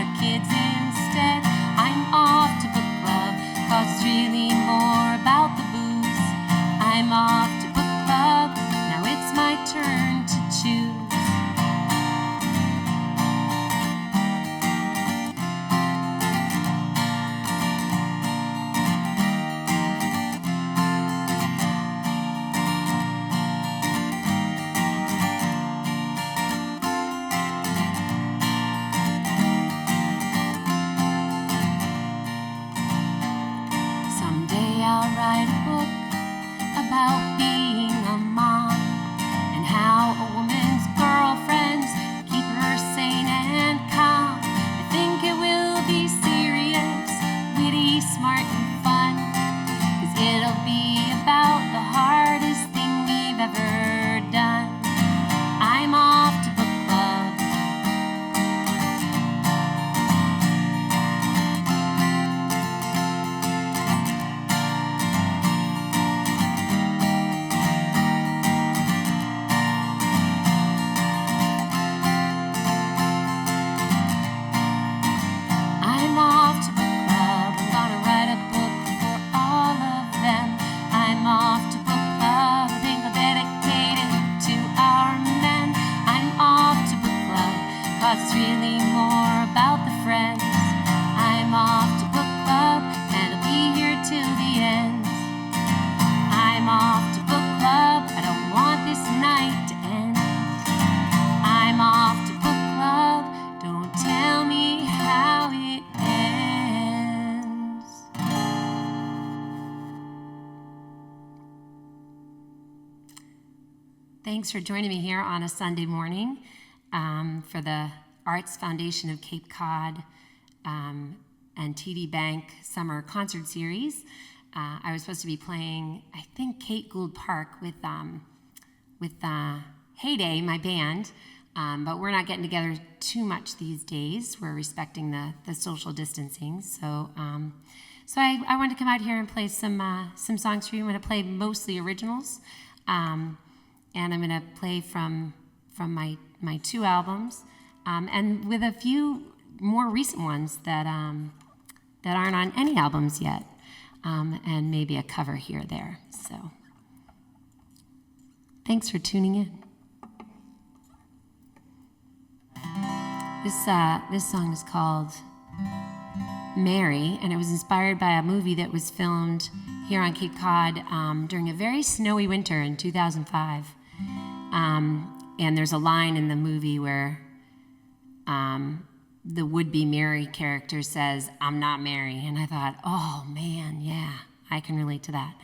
our kids instead. I'm off to book club, 'cause it's really more about the booze. I'm off to book club, now it's my turn to choose. I'll write a book about being a mom and how a woman's girlfriends keep her sane and calm. I think it will be serious, witty, smart, and fun, 'cause it'll be about the hardest thing we've ever done. I'm off to book club. It's really more about the friends. I'm off to book club, and I'll be here till the end. I'm off to book club, I don't want this night to end. I'm off to book club, don't tell me how it ends. Thanks for joining me here on a Sunday morning for the Arts Foundation of Cape Cod and TD Bank Summer Concert Series. I was supposed to be playing, I think, Kate Gould Park with Heyday, my band, but we're not getting together too much these days. We're respecting the social distancing, so I wanted to come out here and play some songs for you. I'm going to play mostly originals, and I'm going to play from my two albums, and with a few more recent ones that aren't on any albums yet, and maybe a cover here or there. So thanks for tuning in. This song is called Mary, and it was inspired by a movie that was filmed here on Cape Cod during a very snowy winter in 2005. And there's a line in the movie where the would-be Mary character says, "I'm not Mary." And I thought, oh man, yeah, I can relate to that.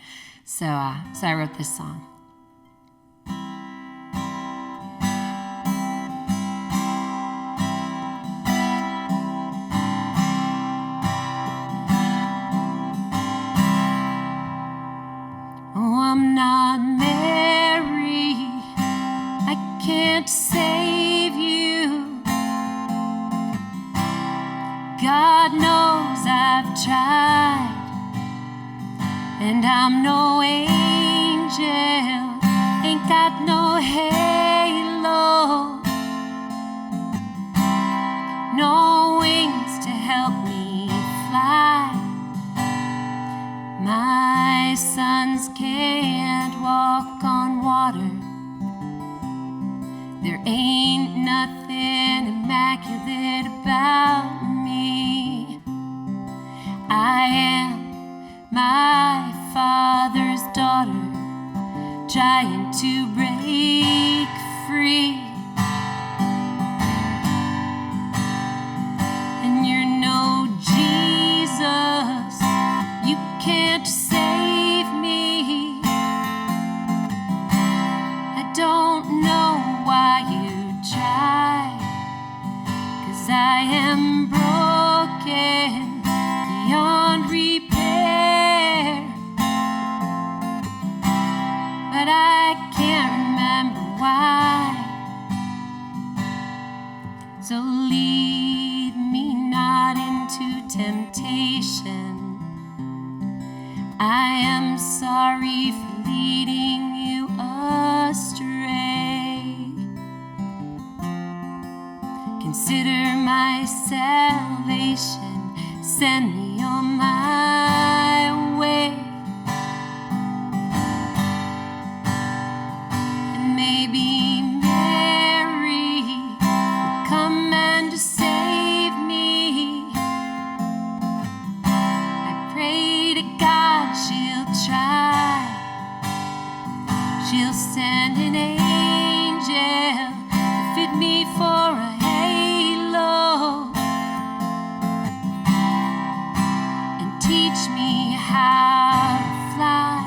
So I wrote this song. Oh, I'm not Mary, I can't save you. God knows I've tried, and I'm no angel, ain't got no halo, no wings to help me fly. My sons can't walk on water. There ain't nothing immaculate about me. I am my father's daughter, trying to break free. And you're no Jesus, you can't save me. I don't know why you try, 'cause I am broken beyond repair. But I can't remember why. So lead me not into temptation. I am sorry for leading you astray. Consider myself send me on my way. And maybe Mary will come and save me. I pray to God she'll try. She'll send an angel to fit me for a halo and teach me how to fly.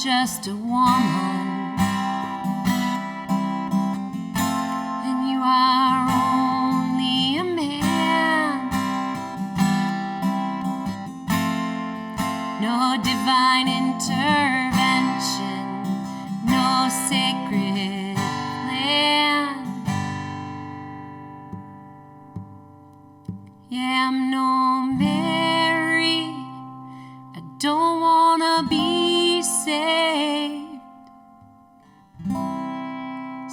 Just a woman, and you are only a man. No divine intervention, no sacred plan. Yeah, I'm no Mary. I don't wanna be saved,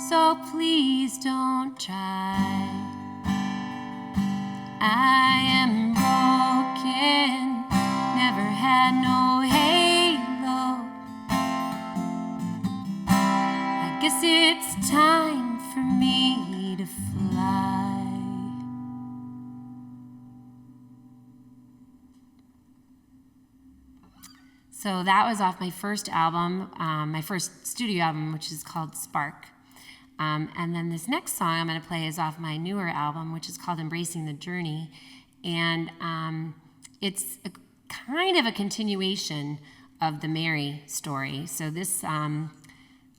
so please don't try. I am broken, never had no halo. I guess it's time for me to fly. So that was off my first album, my first studio album, which is called Spark. And then this next song I'm going to play is off my newer album, which is called Embracing the Journey. And it's kind of a continuation of the Mary story. So this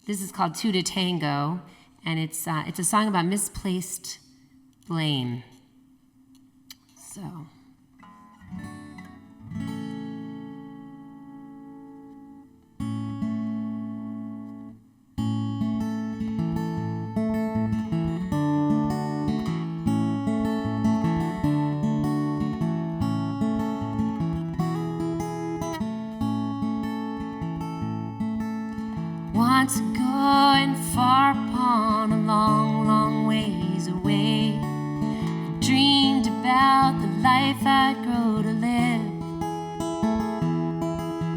is called Two to Tango, and it's a song about misplaced blame. So... once going far upon a long, long ways away, I dreamed about the life I'd grow to live.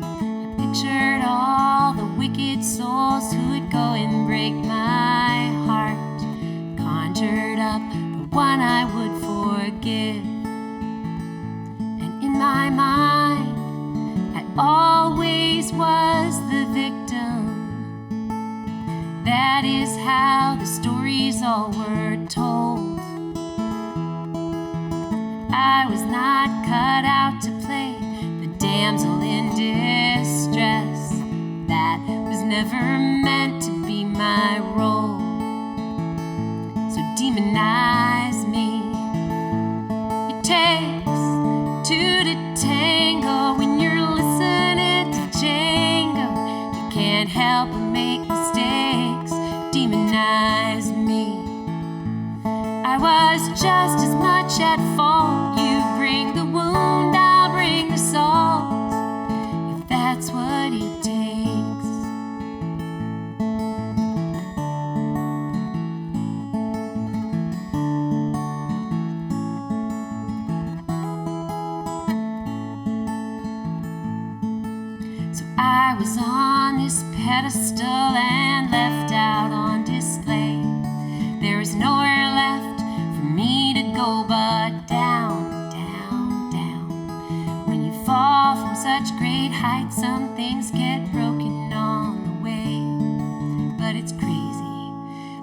I pictured all the wicked souls who would go and break my heart, conjured up the one I would forgive. And in my mind, I always was the victim. That is how the stories all were told. I was not cut out to play the damsel in distress. That was never meant to be my role. So demonize me. It takes two to tango when you're listening to Django. You can't help but make mistakes. Demonize me. I was just as much at fault. You bring the wound, I'll bring the salt, if that's what it takes. So I was on this pedestal and left out on display. There is nowhere left for me to go but down, down, down. When you fall from such great heights, some things get broken on the way. But it's crazy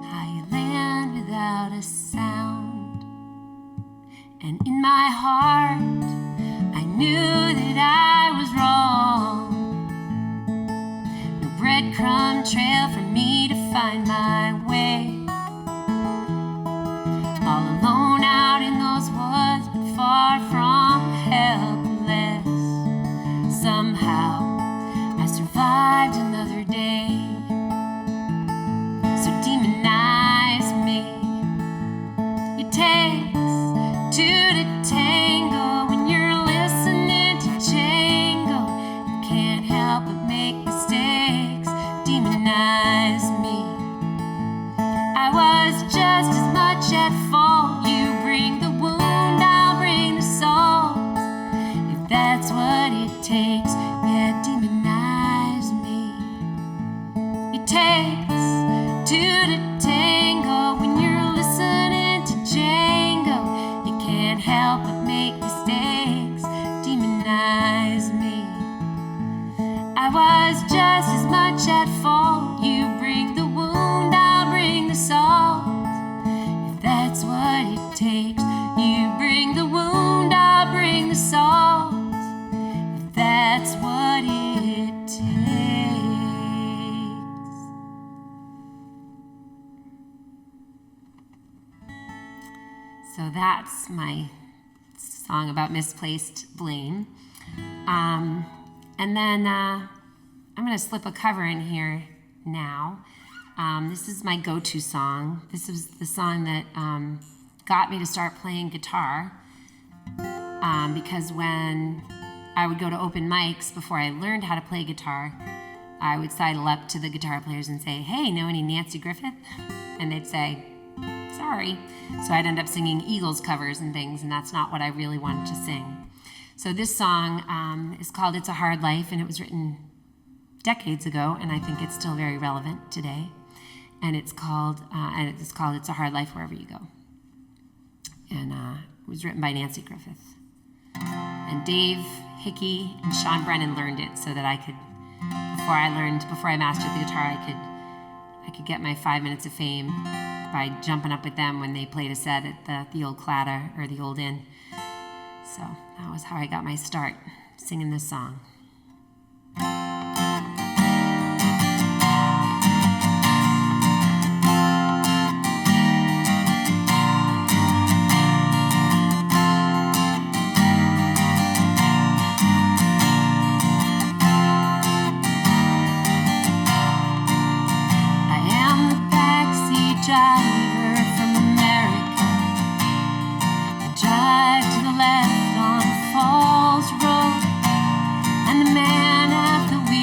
how you land without a sound. And in my heart, I knew that I was wrong. Breadcrumb trail for me to find my way. All alone out in those woods, but far from the tango when you're listening to Django. You can't help but make mistakes. Demonize me. I was just as much at fault. You bring the wound, I'll bring the salt. If that's what it takes, yeah, demonize me. It takes two to tango when you're listening to Django. You can't help but make mistakes. Demonize me. I was just as much at fault. You bring the wound, I'll bring the salt. If that's what it takes, you bring the wound, I'll bring the salt. If that's what it takes. So that's my song about misplaced blame. And then I'm going to slip a cover in here now. This is my go-to song. This was the song that got me to start playing guitar, because when I would go to open mics before I learned how to play guitar, I would sidle up to the guitar players and say, "Hey, know any Nancy Griffith?" And they'd say, "Sorry." So I'd end up singing Eagles covers and things, and that's not what I really wanted to sing. So this song is called "It's a Hard Life," and it was written decades ago, and I think it's still very relevant today. And it's called "It's a Hard Life Wherever You Go." And it was written by Nancy Griffith. And Dave Hickey and Sean Brennan learned it so that I could, before I mastered the guitar, I could get my 5 minutes of fame by jumping up with them when they played a set at the old Clatter or the old Inn. So that was how I got my start singing this song. Driver from America. I drive to the left on Falls Road, and the man at the wheel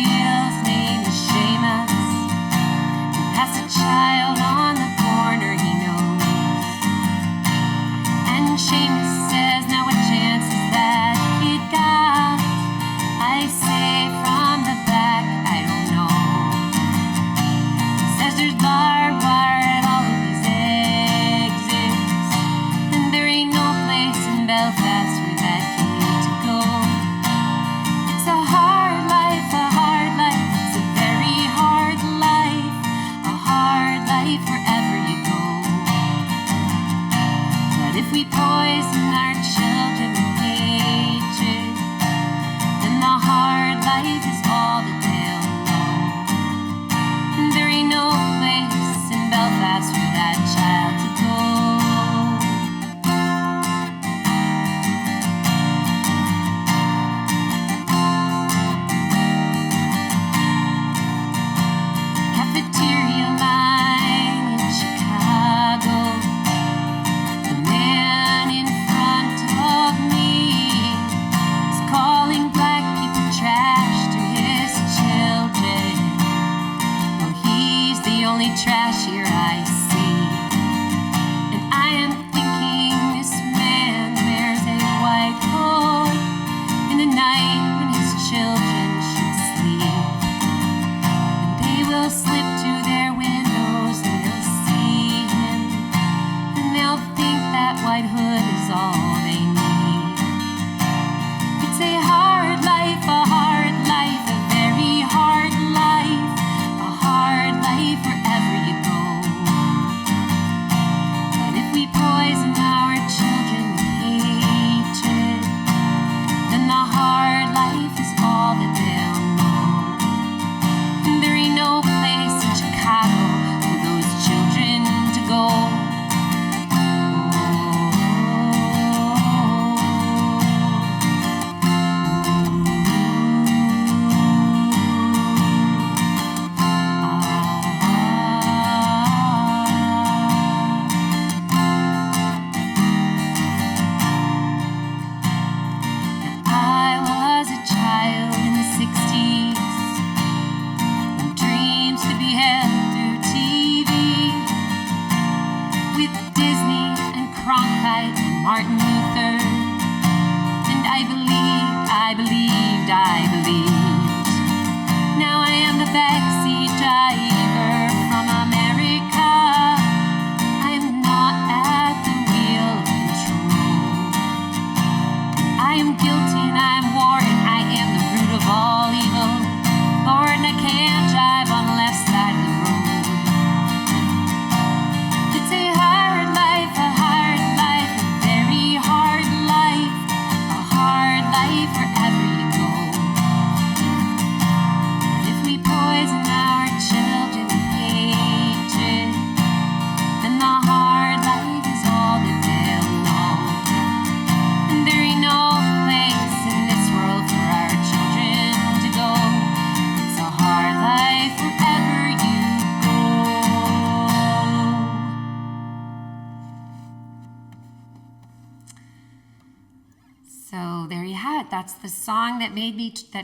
So there you have it. That's the song that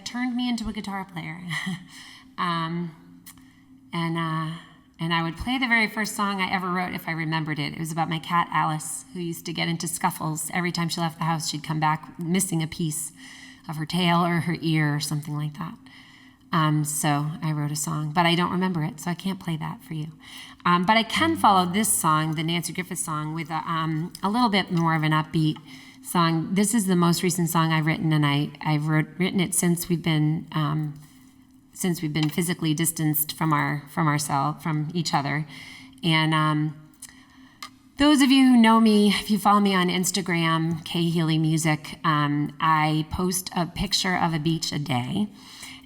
turned me into a guitar player. And I would play the very first song I ever wrote if I remembered it. It was about my cat Alice, who used to get into scuffles. Every time she left the house, she'd come back missing a piece of her tail or her ear or something like that. So I wrote a song, but I don't remember it, so I can't play that for you. But I can follow this song, the Nancy Griffith song, with a little bit more of an upbeat song. This is the most recent song I've written, and I've written it since we've been physically distanced from each other. And those of you who know me, if you follow me on Instagram, K Healy Music, I post a picture of a beach a day.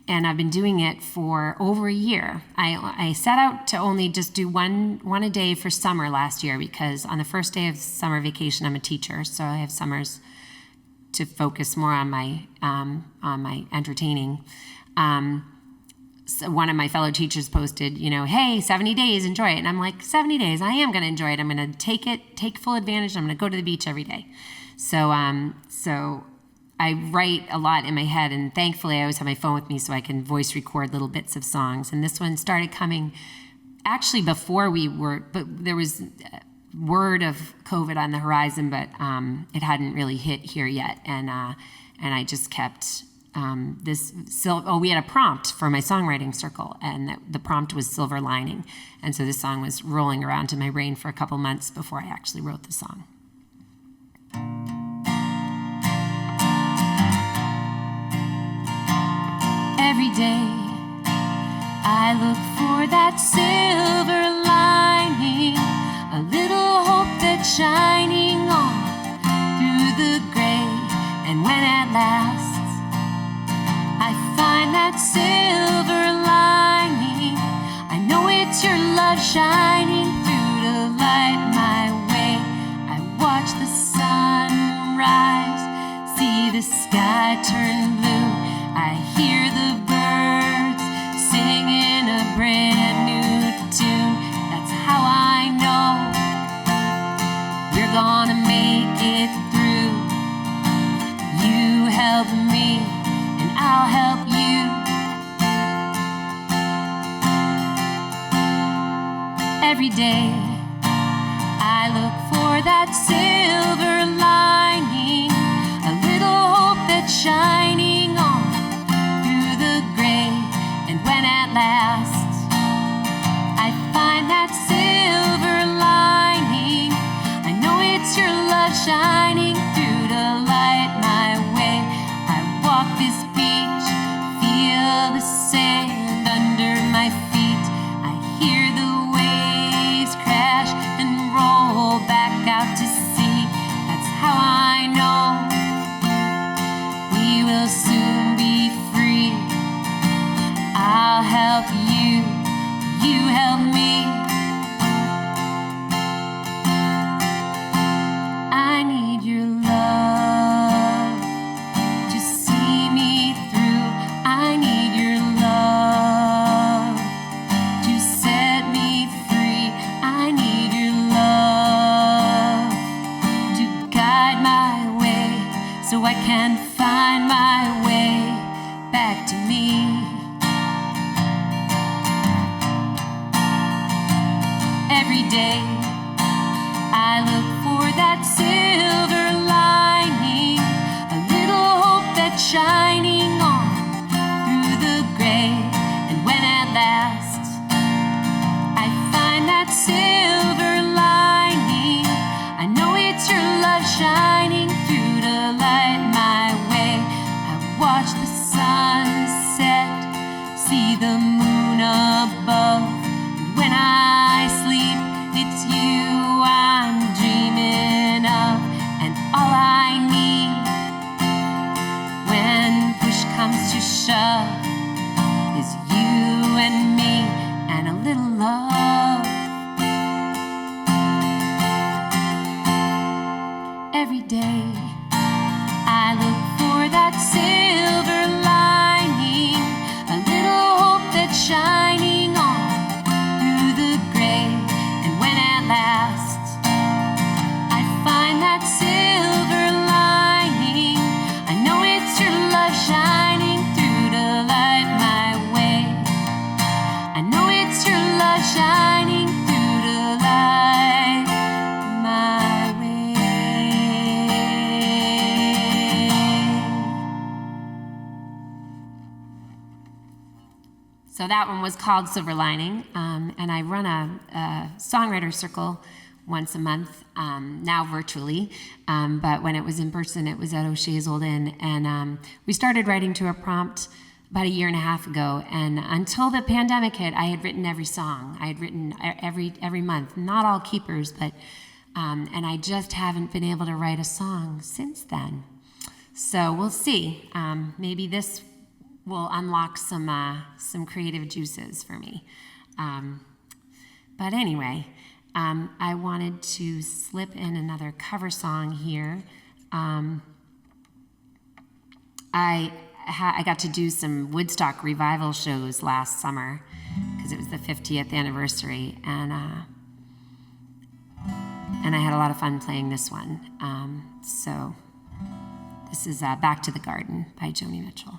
And I've been doing it for over a year. I set out to only just do one a day for summer last year, because on the first day of summer vacation, I'm a teacher, so I have summers to focus more on my entertaining. So one of my fellow teachers posted, hey, 70 days, enjoy it. And I'm like, 70 days, I am going to enjoy it. I'm going to take full advantage. I'm going to go to the beach every day. So I write a lot in my head, and thankfully I always have my phone with me so I can voice record little bits of songs. And this one started coming actually before but there was word of COVID on the horizon, but it hadn't really hit here yet. And I just kept we had a prompt for my songwriting circle, and the prompt was Silver Lining. And so this song was rolling around in my brain for a couple months before I actually wrote the song. Every day I look for that silver lining, a little hope that's shining on through the gray. And when at last I find that silver lining, I know it's your love shining through to light my way. I watch the sun rise, see the sky turn blue. I hear the birds singing a brand new tune. That's how I know we're gonna make it through. You help me, and I'll help you. Every day I look for that silver lining, a little hope that's shining on through the gray. And when at last I find that silver lining, I know it's your love shining through to light my way. I walk this beach, feel the sand under my feet. I hear the waves crash and roll back out to sea. That's how I know we will soon be free. I'll help you, you help me. I need your love to see me through. I need your love to set me free. I need your love to guide my way so I can find my way back to me. Every day I look for that silver lining, a little hope that's shining on through the gray. And when at last I find that silver lining, I know it's your love shining through to light my way. I watch the sun set So that one was called Silver Lining, and I run a songwriter circle once a month, now virtually, but when it was in person, it was at O'Shea's Old Inn, and we started writing to a prompt about a year and a half ago, and until the pandemic hit, I had written every song. I had written every month, not all keepers, but and I just haven't been able to write a song since then. So we'll see. Maybe this will unlock some creative juices for me. But anyway, I wanted to slip in another cover song here. I got to do some Woodstock revival shows last summer because it was the 50th anniversary, and I had a lot of fun playing this one. So this is Back to the Garden by Joni Mitchell.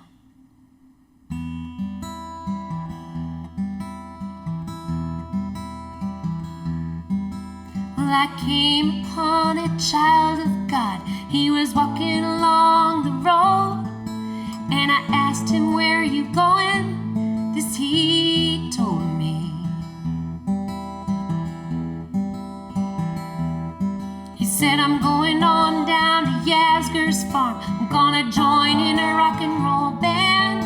Well, I came upon a child of God. He was walking along the road, and I asked him, "Where are you going?" This he told me. He said, "I'm going on down to Yasgur's farm. I'm gonna join in a rock and roll band.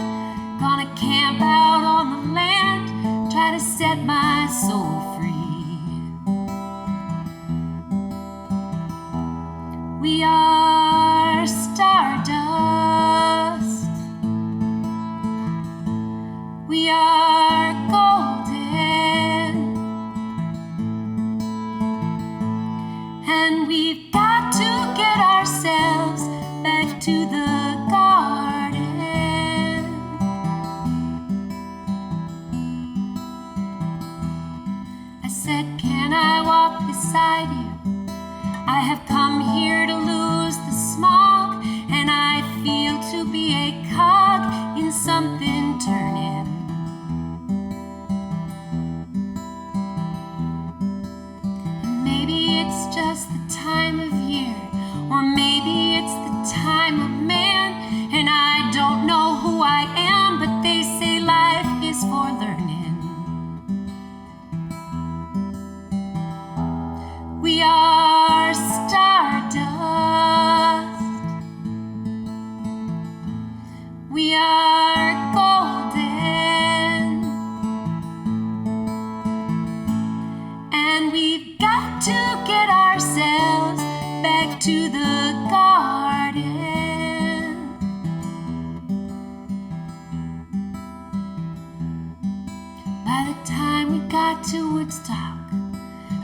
Gonna camp out on the land, try to set my soul free. We are stardust. We are golden. And we've got to get ourselves back to the garden." I said, "Can I walk beside you? I have come here to lose the smog, and I feel to be a cog in something turning. And maybe it's just the time of year, or maybe it's the time of man, and I don't know who I am, but they say life is for learning. We are stardust. We are golden. And we've got to get ourselves back to the garden." By the time we got to Woodstock,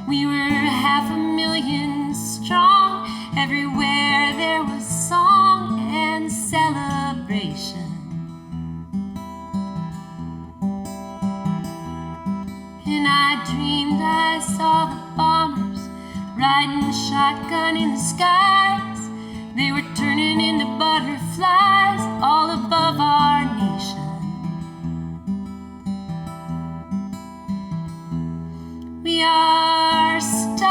we were 500,000 strong. Everywhere there was song and celebration. And I dreamed I saw the bombers riding shotgun in the skies. They were turning into butterflies all above our nation. We are stardust,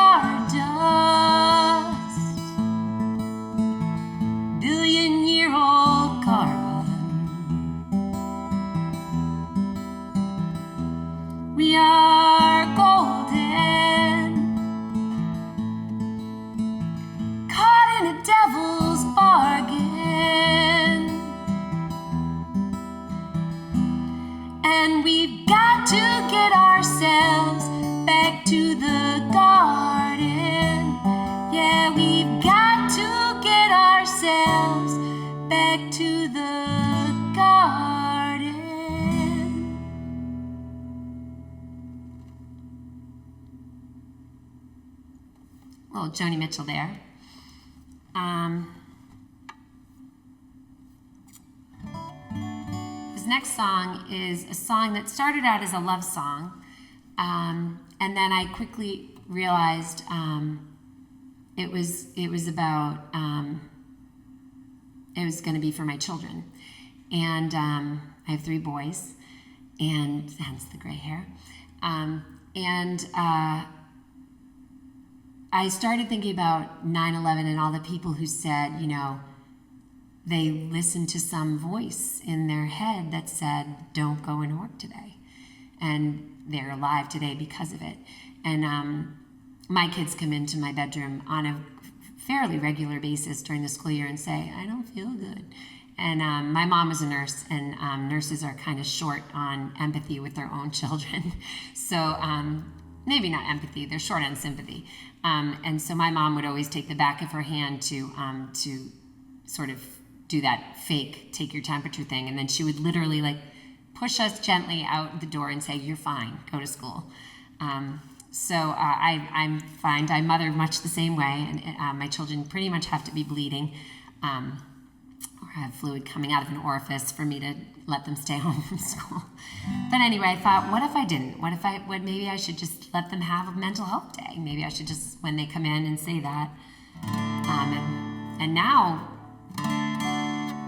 billion-year-old carbon. We are golden, caught in a devil's bargain. And we've got to get ourselves back to the garden. Yeah, we've got to get ourselves back to the garden. Little Joni Mitchell there. This next song is a song that started out as a love song. And then I quickly realized it was about it was going to be for my children, and I have 3 boys, and hence the gray hair. I started thinking about 9/11 and all the people who said, they listened to some voice in their head that said, "Don't go into work today." and they're alive today because of it. And my kids come into my bedroom on a fairly regular basis during the school year and say, I don't feel good. And my mom is a nurse, and nurses are kind of short on empathy with their own children. So maybe not empathy, they're short on sympathy. And so my mom would always take the back of her hand to sort of do that fake take your temperature thing. And then she would literally like push us gently out the door and say, you're fine, go to school. So I find I mother much the same way, and my children pretty much have to be bleeding or have fluid coming out of an orifice for me to let them stay home from school. But anyway, I thought, what if I didn't? Maybe I should just let them have a mental health day. Maybe I should just, when they come in, and say that. And now,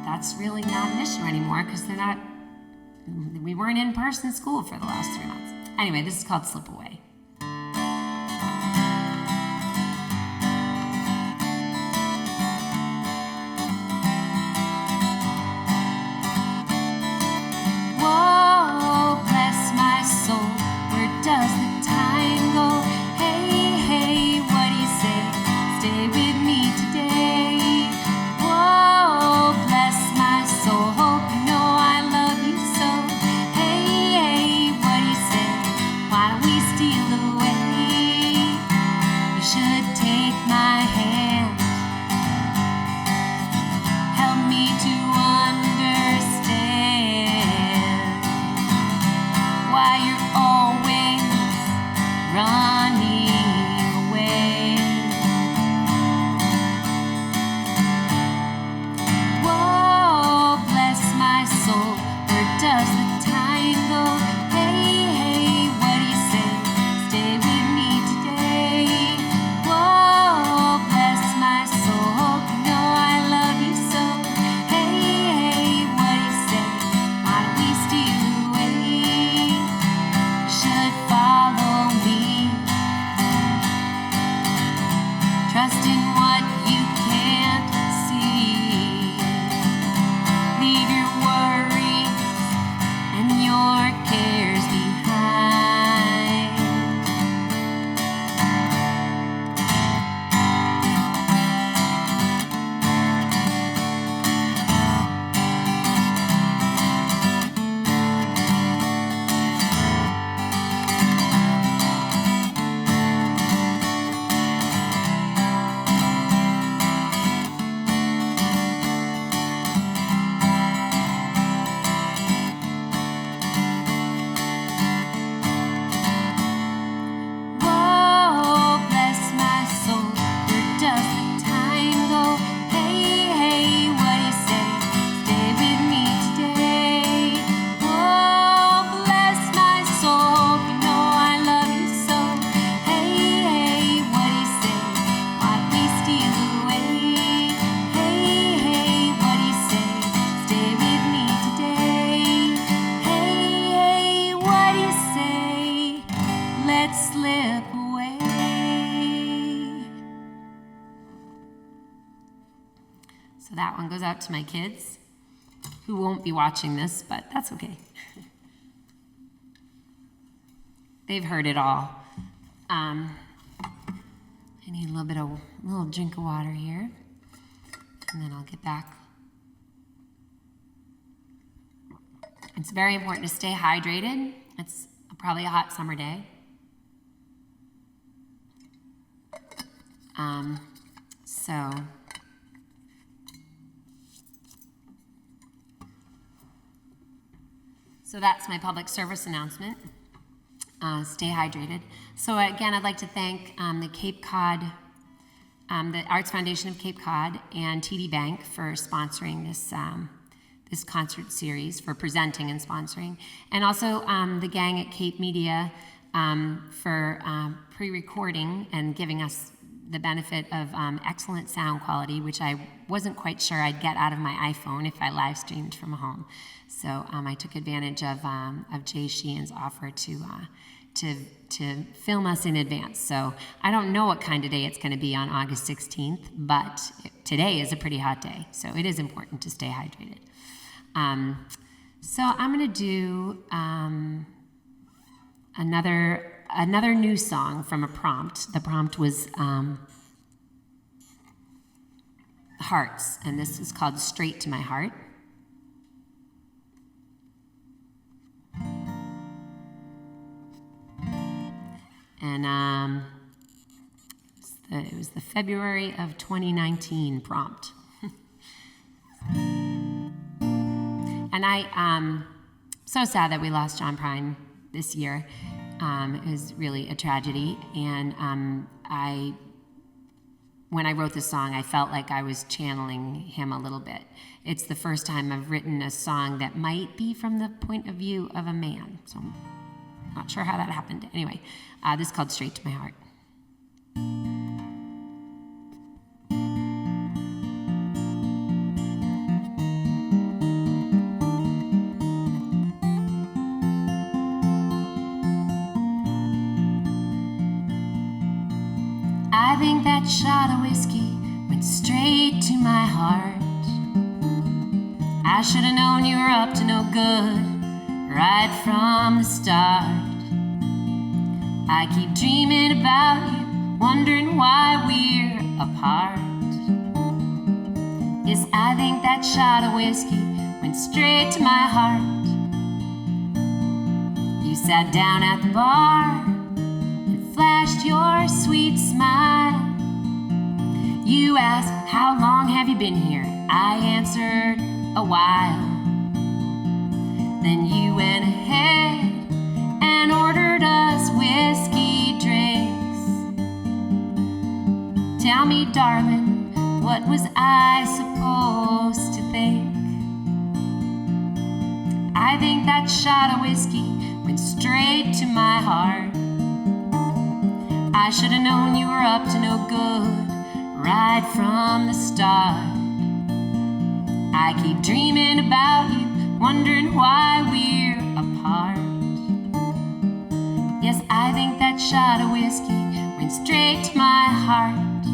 that's really not an issue anymore because we weren't in person school for the last 3 months. Anyway, this is called Slip Away. So that one goes out to my kids, who won't be watching this, but that's okay. They've heard it all. I need a little drink of water here, and then I'll get back. It's very important to stay hydrated. It's probably a hot summer day. So that's my public service announcement. Stay hydrated. So again, I'd like to thank the Cape Cod, the Arts Foundation of Cape Cod, and TD Bank for sponsoring this concert series, for presenting and sponsoring, and also the gang at Cape Media for pre-recording and giving us the benefit of excellent sound quality, which I wasn't quite sure I'd get out of my iPhone if I live streamed from home. So I took advantage of Jay Sheehan's offer to film us in advance. So I don't know what kind of day it's going to be on August 16th, but today is a pretty hot day, so it is important to stay hydrated. So I'm going to do another new song from a prompt. The prompt was hearts, and this is called Straight to My Heart. And it was the February of 2019 prompt. And I'm so sad that we lost John Prine this year. It was really a tragedy. And when I wrote this song, I felt like I was channeling him a little bit. It's the first time I've written a song that might be from the point of view of a man. So I'm not sure how that happened. Anyway, this is called Straight to My Heart. I think that shot of whiskey went straight to my heart. I should have known you were up to no good right from the start. I keep dreaming about you, wondering why we're apart. Yes, I think that shot of whiskey went straight to my heart. You sat down at the bar, flashed your sweet smile. You asked, how long have you been here? I answered, a while. Then you went ahead and ordered us whiskey drinks. Tell me, darling, what was I supposed to think? I think that shot of whiskey went straight to my heart. I should have known you were up to no good right from the start. I keep dreaming about you, wondering why we're apart. Yes, I think that shot of whiskey went straight to my heart.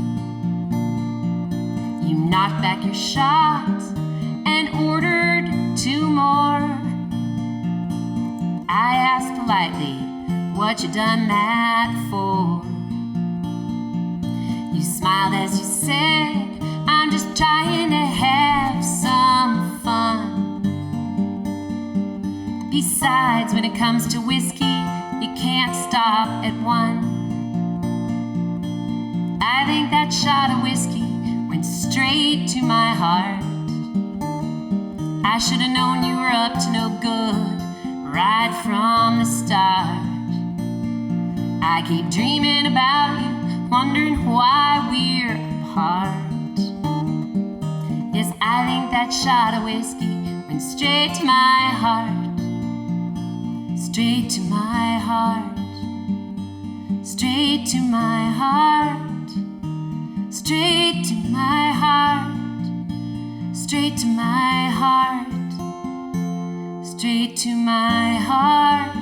You knocked back your shot and ordered 2 more. I asked politely, what you done that for? You smiled as you said, I'm just trying to have some fun. Besides, when it comes to whiskey, you can't stop at one. I think that shot of whiskey went straight to my heart. I should have known you were up to no good right from the start. I keep dreaming about you, wondering why we're apart. Yes, I think that shot of whiskey went straight to my heart. Straight to my heart. Straight to my heart. Straight to my heart. Straight to my heart. Straight to my heart.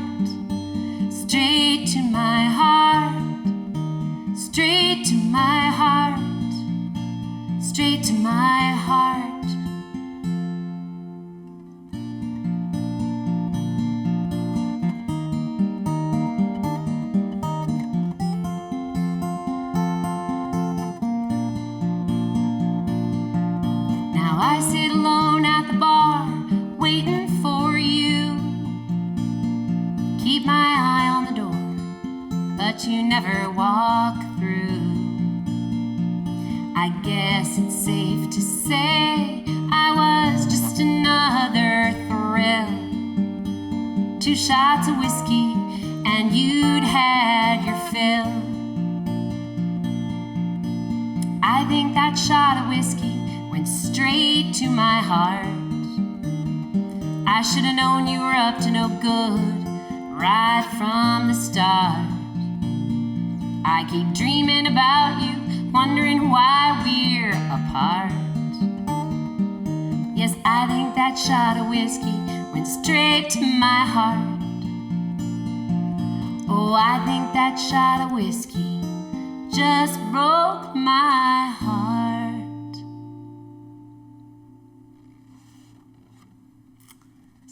Straight to my heart. Straight to my heart. Straight to my heart. Now I sit alone at the bar, waiting for you. Keep my eye on the door, but you never walk through. I guess it's safe to say I was just another thrill. 2 shots of whiskey and you'd had your fill. I think that shot of whiskey went straight to my heart. I should have known you were up to no good right from the start. I keep dreaming about you, wondering why we're apart. Yes, I think that shot of whiskey went straight to my heart. Oh, I think that shot of whiskey just broke my heart.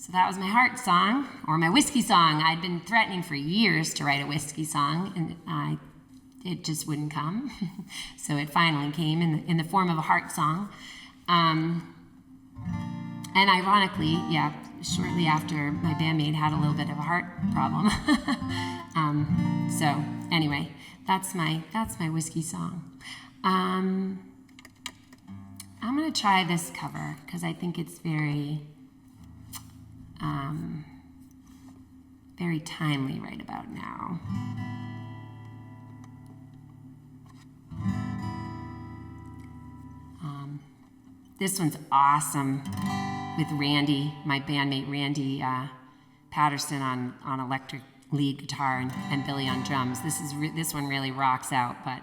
So that was my heart song, or my whiskey song. I'd been threatening for years to write a whiskey song, and it just wouldn't come. So it finally came in the form of a heart song. And ironically, shortly after, my bandmate had a little bit of a heart problem. So anyway, that's my whiskey song. I'm gonna try this cover because I think it's very timely right about now. This one's awesome with Randy, my bandmate Randy Patterson on electric lead guitar and Billy on drums. This one really rocks out, but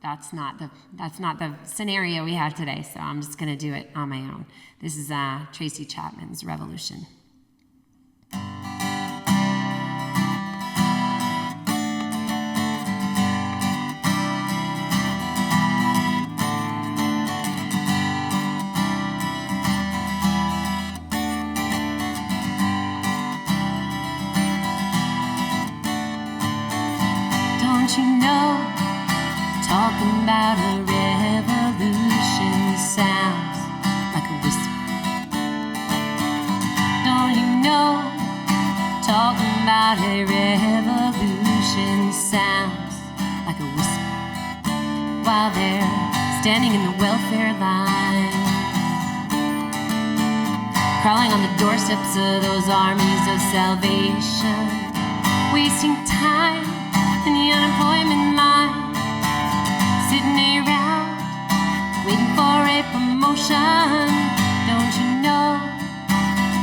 that's not the scenario we have today. So I'm just gonna do it on my own. This is Tracy Chapmans' Revolution. Don't you know, talking about a revolution sounds like a whisper. Don't you know, talking about a revolution sounds like a whisper, while they're standing in the welfare line, crawling on the doorsteps of those armies of salvation, wasting time in the unemployment line, sitting around waiting for a promotion. Don't you know,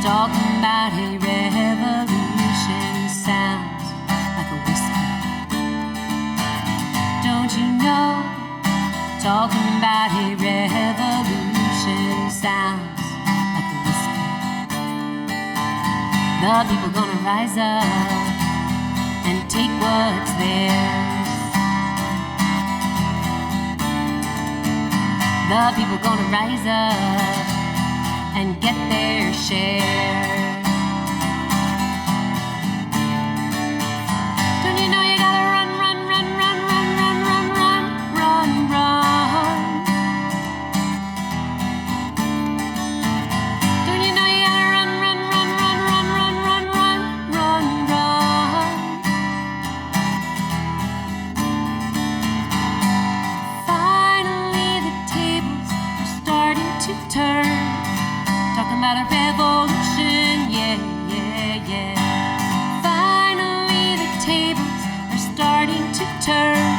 talking about a revolution sounds like a whisper. Don't you know, talking about a revolution sounds like a whisper. The people gonna rise up and take what's theirs. The people gonna rise up and get their share. Don't you know you gotta run, run, run, run, run, run, run, run, run, run. Don't you know you gotta run, run, run, run, run, run, run, run, run, run. Finally the tables are starting to turn. Talking about a revolution, yeah, yeah, yeah. Finally the tables are starting to turn.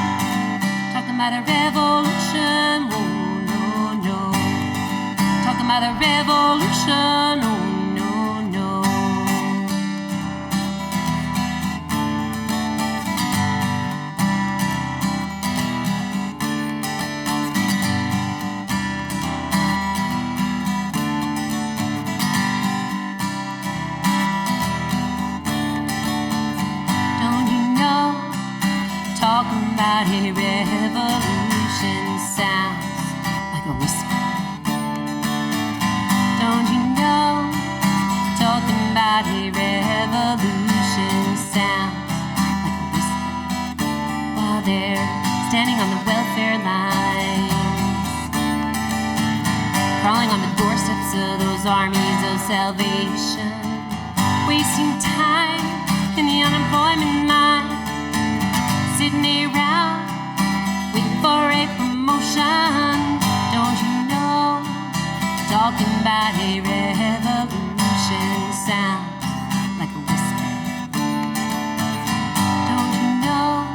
Talking about a revolution, oh no, no. Talking about a revolution, oh no, no. Talking about a revolution sounds like a whisper. Don't you know, talking about a revolution sounds like a whisper, while they're standing on the welfare lines, crawling on the doorsteps of those armies of salvation, wasting time in the unemployment line, sitting around waiting for a promotion. Don't you know, talking about a revolution sounds like a whisper. Don't you know,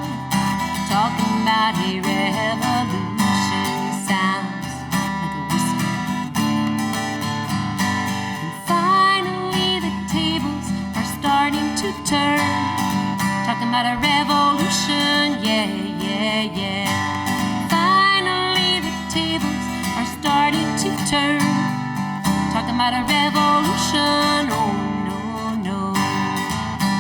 talking about a revolution sounds like a whisper. And finally the tables are starting to turn. Talking about a revolution, yeah, yeah, yeah. Finally the tables are starting to turn. Talking about a revolution, oh no, no.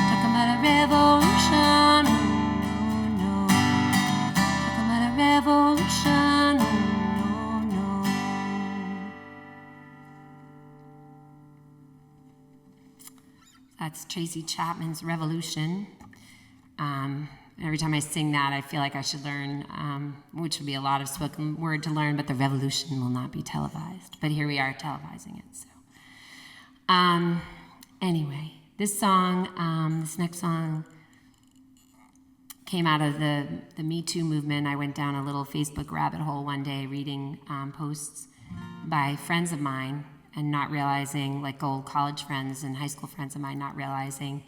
Talking about a revolution, oh no, no. Talking about a revolution, oh no, no. That's Tracy Chapman's Revolution. Every time I sing that, I feel like I should learn, which would be a lot of spoken word to learn, but the revolution will not be televised. But here we are televising it. So, anyway, this next song, came out of the Me Too movement. I went down a little Facebook rabbit hole one day reading posts by friends of mine and not realizing, like old college friends and high school friends of mine, not realizing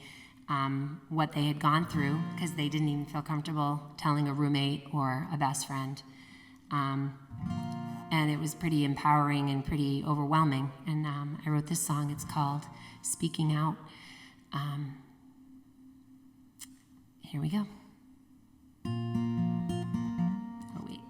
what they had gone through because they didn't even feel comfortable telling a roommate or a best friend. And it was pretty empowering and pretty overwhelming. And I wrote this song. It's called Speaking Out. Here we go. Oh, wait.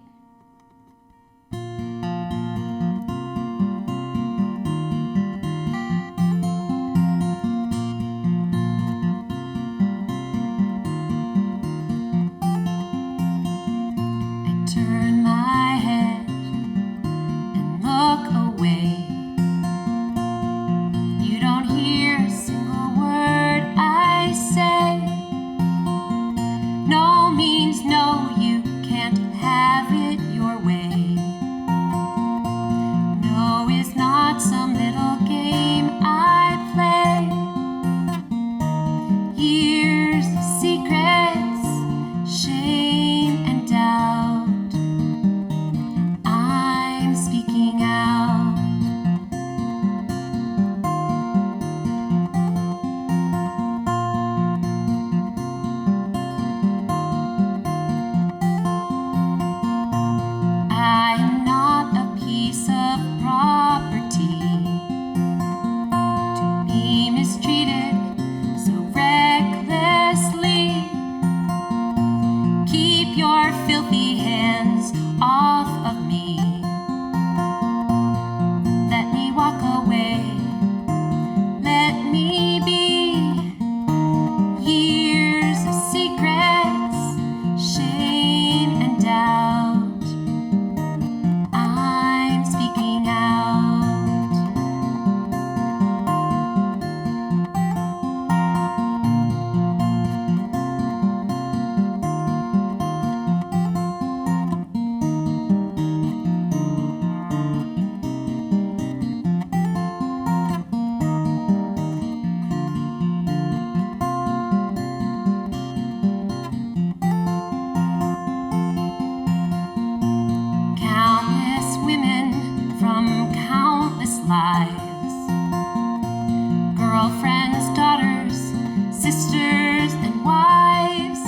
I turn my head and look away. You don't hear a single word I say. No means no, you can't have it your way. No is not some little game I play. Years of secrets, shame and doubt. I'm speaking out. I'm not a piece of property to be mistreated so recklessly. Keep your filthy hands off of me. Let me walk away. Let me be. Years of secrets, shame and doubt. I'm speaking out. Countless women from countless lives, girlfriends, daughters, sisters, and wives,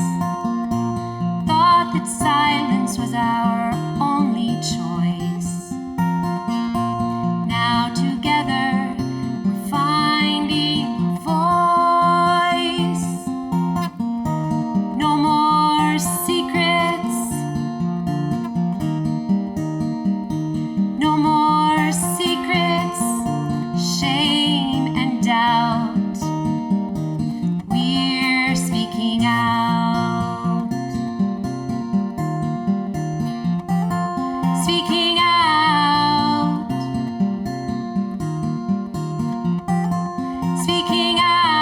thought that silence was our only choice. Now together we're finding a voice. No more secrets. No more secrets, shame and doubt. We're speaking out. Speaking out. Speaking out.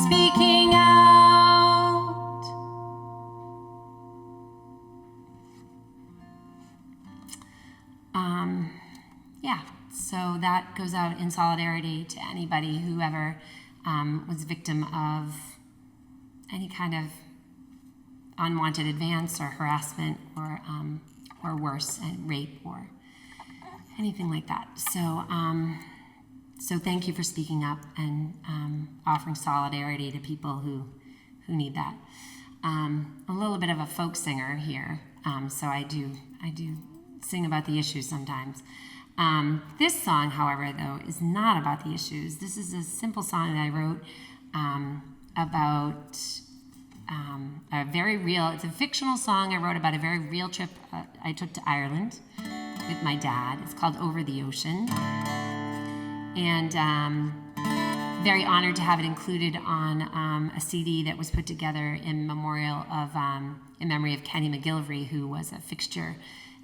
Speaking out. Yeah, so that goes out in solidarity to anybody who ever was victim of any kind of unwanted advance or harassment or worse, and rape or anything like that. So, so thank you for speaking up and offering solidarity to people who need that. A little bit of a folk singer here, so I do sing about the issues sometimes. This song, however, though, is not about the issues. This is a simple song that I wrote about a very real, it's a fictional song I wrote about a very real trip I took to Ireland with my dad. It's called Over the Ocean. And very honored to have it included on a CD that was put together in memory of Kenny McGillivray, who was a fixture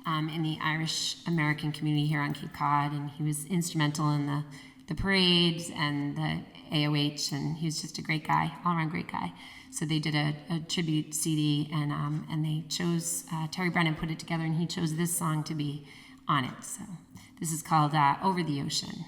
in the Irish American community here on Cape Cod, and he was instrumental in the parades and the AOH, and he was just a great guy, all-around great guy. So they did a tribute CD, and they chose, Terry Brennan put it together, and he chose this song to be on it. So this is called Over the Ocean.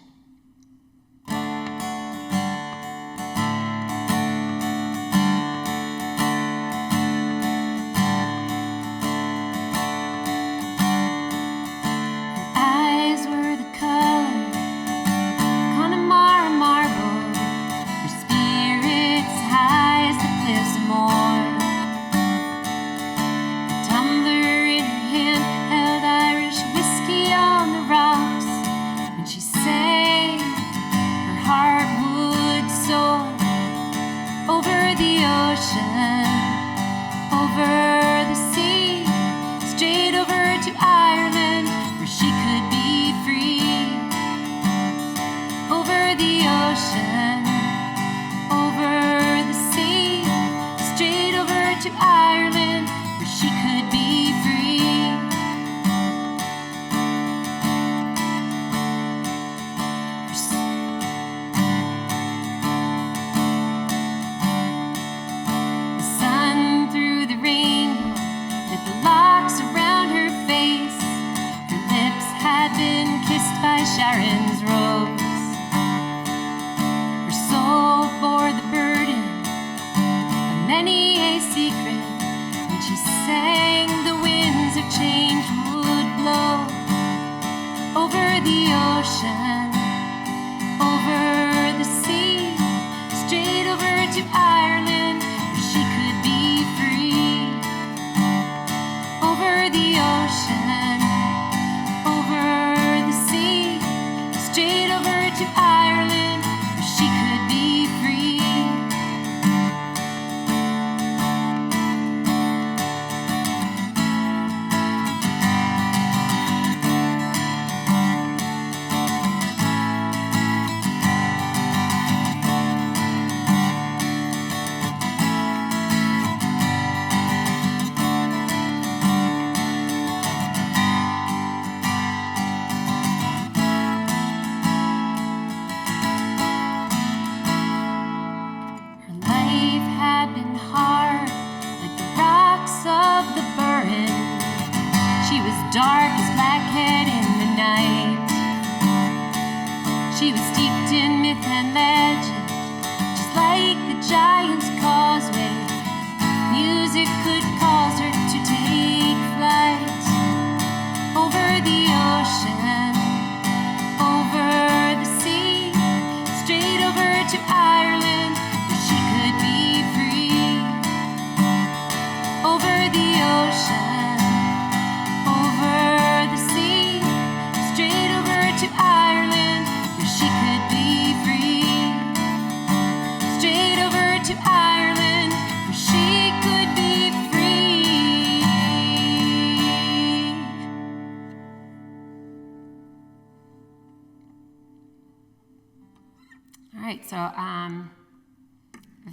So a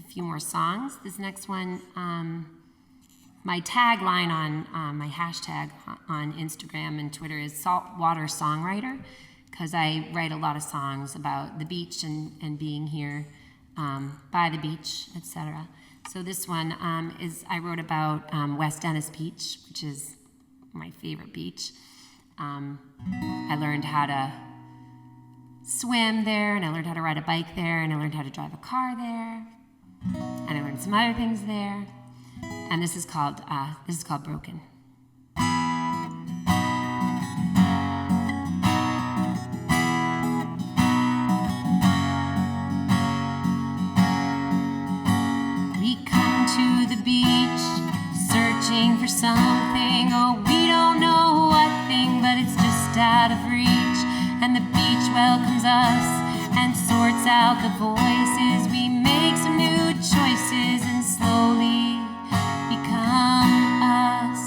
few more songs. This next one, my tagline on my hashtag on Instagram and Twitter is saltwater songwriter, because I write a lot of songs about the beach and being here by the beach, etc. So this one is I wrote about West Dennis Beach, which is my favorite beach. I learned how to swim there, and I learned how to ride a bike there, and I learned how to drive a car there, and I learned some other things there. And this is called Broken. We come to the beach, searching for something. Oh, we don't know what thing, but it's just out of reach. And the beach welcomes us and sorts out the voices. We make some new choices and slowly become us.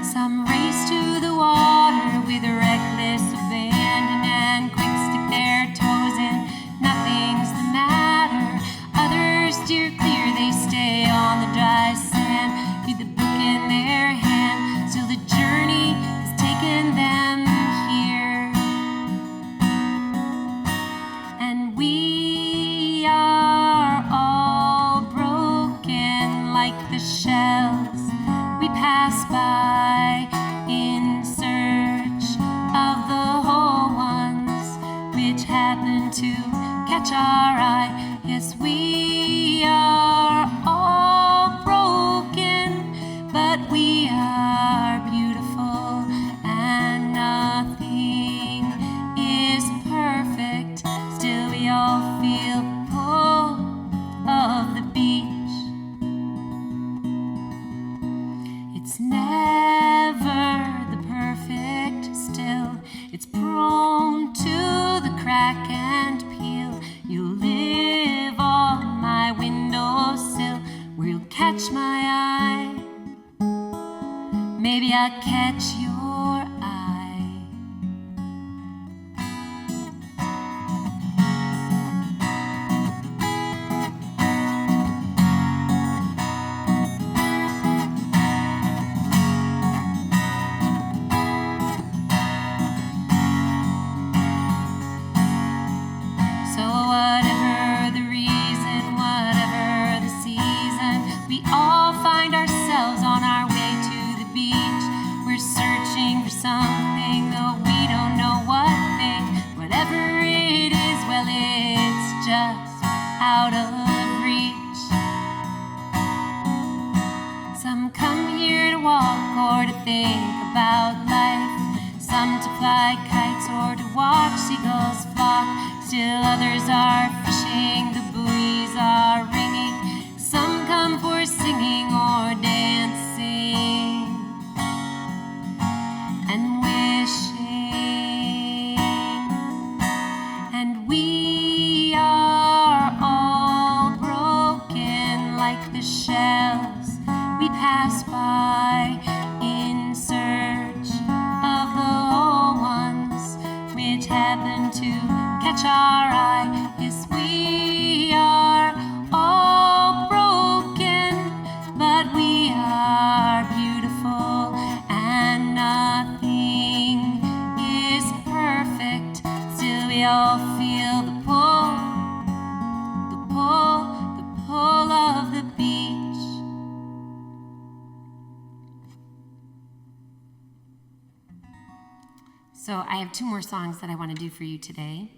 Some race to the water with reckless abandon and quick stick their toes in. Nothing's the matter. Others steer clear, they stay on the dry sand with the book in their hand. catch our eye. Yes, we are all broken, but we are beautiful, and nothing is perfect. Still, we all feel the pull of the beach. It's never the perfect still. It's prone to the crack and peel. You'll live on my windowsill, where you'll catch my eye. Maybe I'll catch your eye. So whatever the reason, whatever the season, we all find ourselves on our way to the beach. We're searching for something, though we don't know what thing. Whatever it is, well, it's just out of reach. Some come here to walk or to think about life. Some to fly kites or to watch seagulls flock. Still others are fishing, the buoys are ringing. Some come for singing or dancing and wishing. And we are all broken like the shells we pass by in search of the whole ones which happen to catch our eye. Yes, we are all broken, but we are beautiful, and nothing is perfect. Still, we all feel the pull, the pull, the pull of the beach. So I have two more songs that I want to do for you today.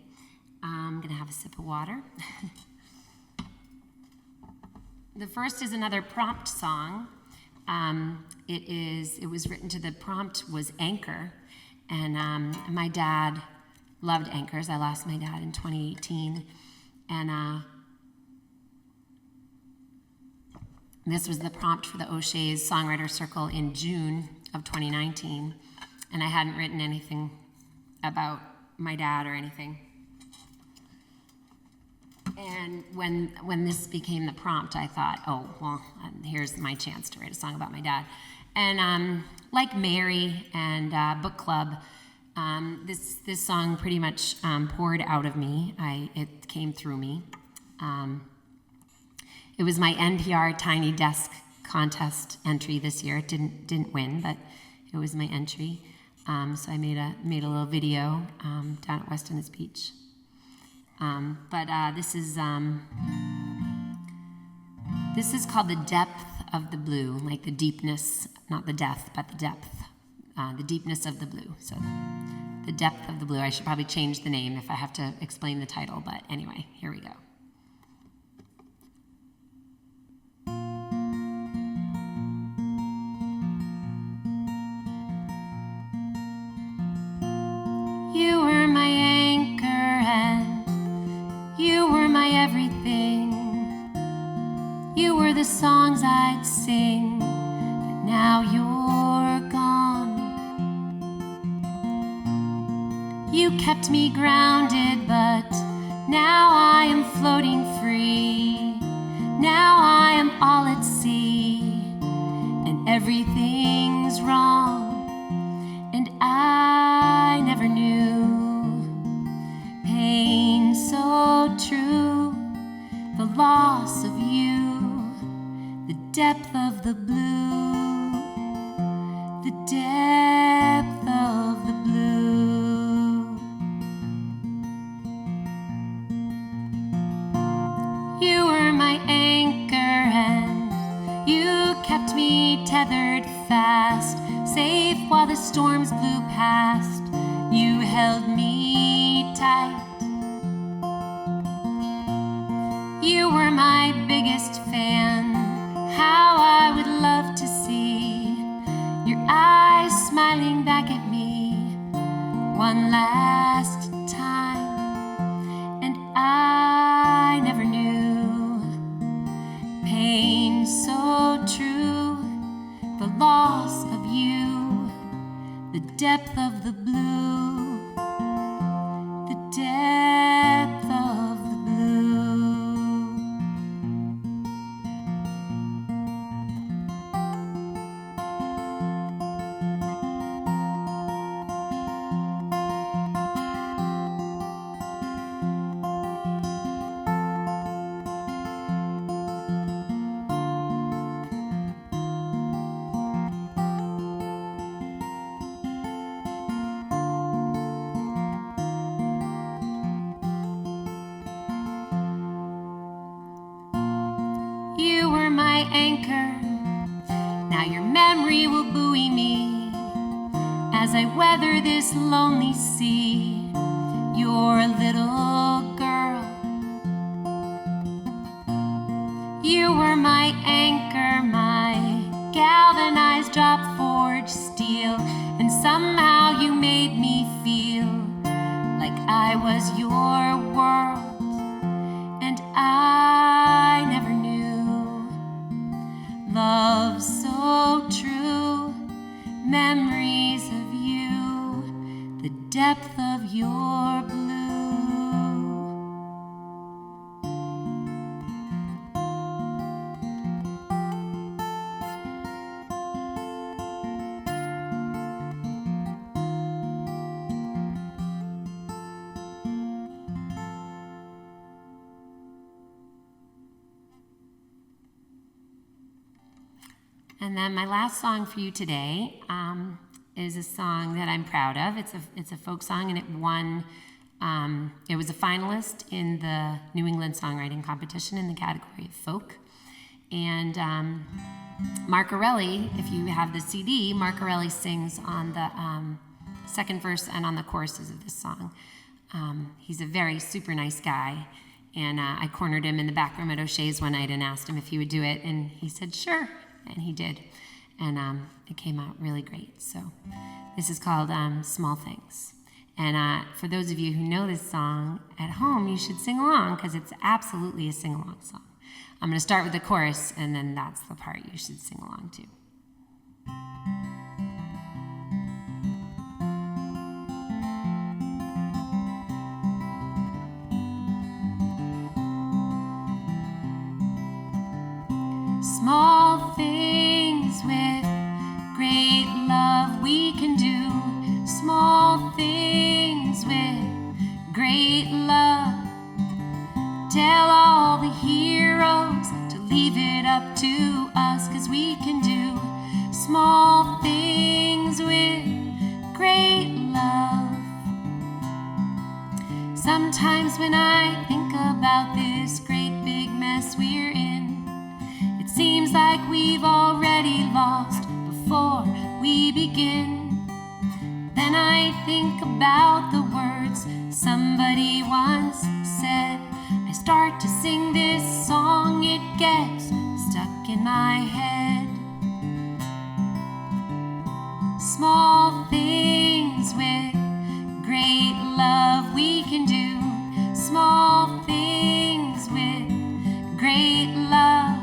I'm going to have a sip of water. The first is another prompt song. It was written to, the prompt was anchor, and my dad loved anchors. I lost my dad in 2018, and this was the prompt for the O'Shea's Songwriter Circle in June of 2019, and I hadn't written anything about my dad or anything. And when this became the prompt, I thought, oh, well, here's my chance to write a song about my dad. And like Mary and Book Club, this song pretty much poured out of me. It came through me. It was my NPR Tiny Desk contest entry this year. It didn't win, but it was my entry. So I made a little video down at West Venice Beach. But this is called The Depth of the Blue, like the deepness, not the depth, but the depth, the deepness of the blue. So The Depth of the Blue. I should probably change the name if I have to explain the title, but anyway, here we go. You were my anchor and you were my everything. You were the songs I'd sing, but now you're gone. You kept me grounded, but now I am floating free. Now I am all at sea, and everything's wrong, and I never knew pain so true, the loss of you, the depth of the blue, the depth of the blue. You were my anchor and you kept me tethered fast, safe while the storms blew past. You held me tight. biggest fan. How I would love to see your eyes smiling back at me one last time. And I never knew pain so true, the loss of you, the depth of the blue, the depth of the blue. You were my anchor, now your memory will buoy me as I weather this lonely sea. You're a little girl. You were my anchor, my galvanized drop forged steel, and somehow you made me feel like I was your world, and I never knew love so true, memories of you, the depth of your blue. And then my last song for you today is a song that I'm proud of. It's a folk song, and it won. It was a finalist in the New England Songwriting Competition in the category of folk. And Mark Arelli, if you have the CD, Mark Arelli sings on the second verse and on the choruses of this song. He's a very super nice guy. And I cornered him in the back room at O'Shea's one night and asked him if he would do it. And he said, sure. And he did. And it came out really great. So this is called Small Things. And for those of you who know this song at home, you should sing along because it's absolutely a sing-along song. I'm going to start with the chorus, and then that's the part you should sing along to. Small things with great love we can do. Small things with great love. Tell all the heroes to leave it up to us, 'cause we can do small things with great love. Sometimes when I think about this great big mess we're in, seems like we've already lost before we begin. Then I think about the words somebody once said. I start to sing this song, it gets stuck in my head. Small things with great love we can do. Small things with great love.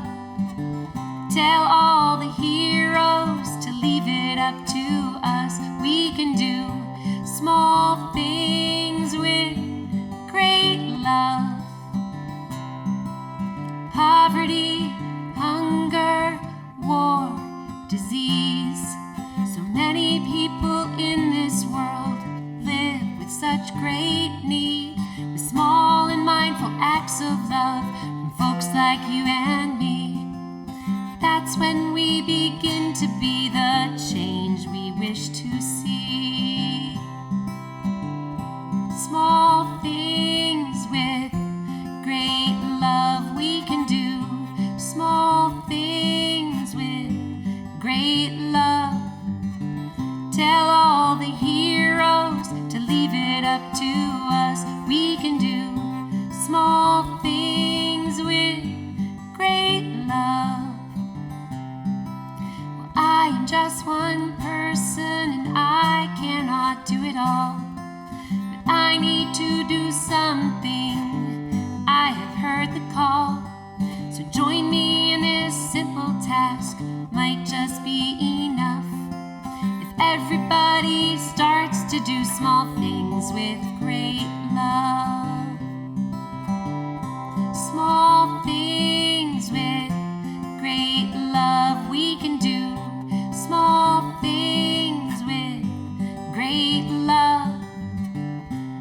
Tell all the heroes to leave it up to us. We can do small things with great love. Poverty, hunger, war, disease. So many people in this world live with such great need, with small and mindful acts of love from folks like you and me. That's when we begin to be the change we wish to see. Small things with great love we can do. Small things with great love. Tell all the heroes to leave it up to us. We can do small things with great just one person and I cannot do it all. But I need to do something. I have heard the call. So join me in this simple task. Might just be enough. If everybody starts to do small things with great love. Small things with great love we can do. Small things with great love.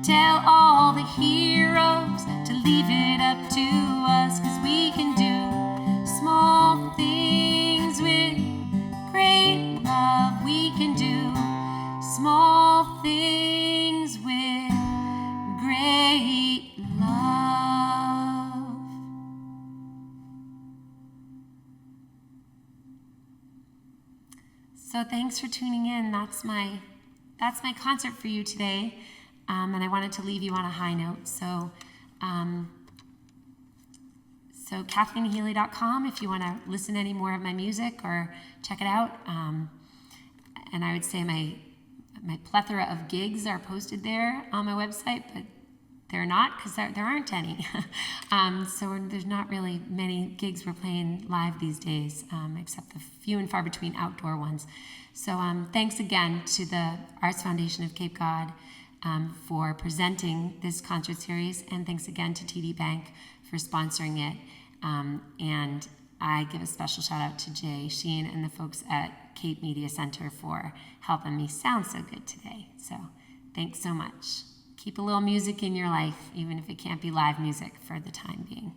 Tell all the heroes to leave it up to us, 'cause we can do small things with great love. We can do small things with great love. So thanks for tuning in. That's my concert for you today. And I wanted to leave you on a high note. So KathleenHealy.com if you want to listen to any more of my music or check it out. And I would say my plethora of gigs are posted there on my website, but they're not, because there aren't any. So there's not really many gigs we're playing live these days, except the few and far between outdoor ones. So thanks again to the Arts Foundation of Cape Cod for presenting this concert series, and thanks again to TD Bank for sponsoring it. And I give a special shout out to Jay Sheen and the folks at Cape Media Center for helping me sound so good today. So thanks so much. Keep a little music in your life, even if it can't be live music for the time being.